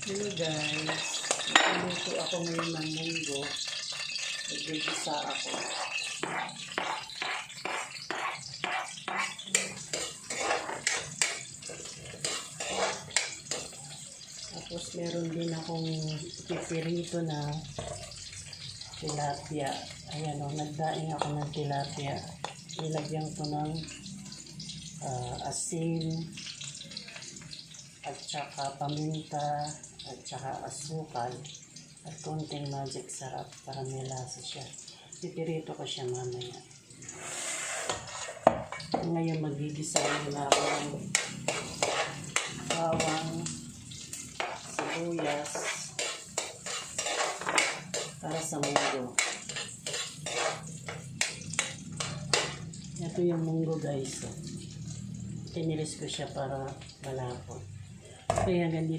Hello guys, nagluto ako ngayon ng munggo. Nagbibisa ako. Tapos meron din akong pipirito na tilapia. Ayan o, nagdaing ako ng tilapia. Nilagyan ko ng asin at saka paminta at saka asukal at konting magic sarap para may lasa siya. Pipirito ko siya mamaya. Ngayon magigisa na ako ng bawang, sibuyas para sa munggo. Ito yung munggo guys. Tiniris ko siya para malapot. Kaya ganito.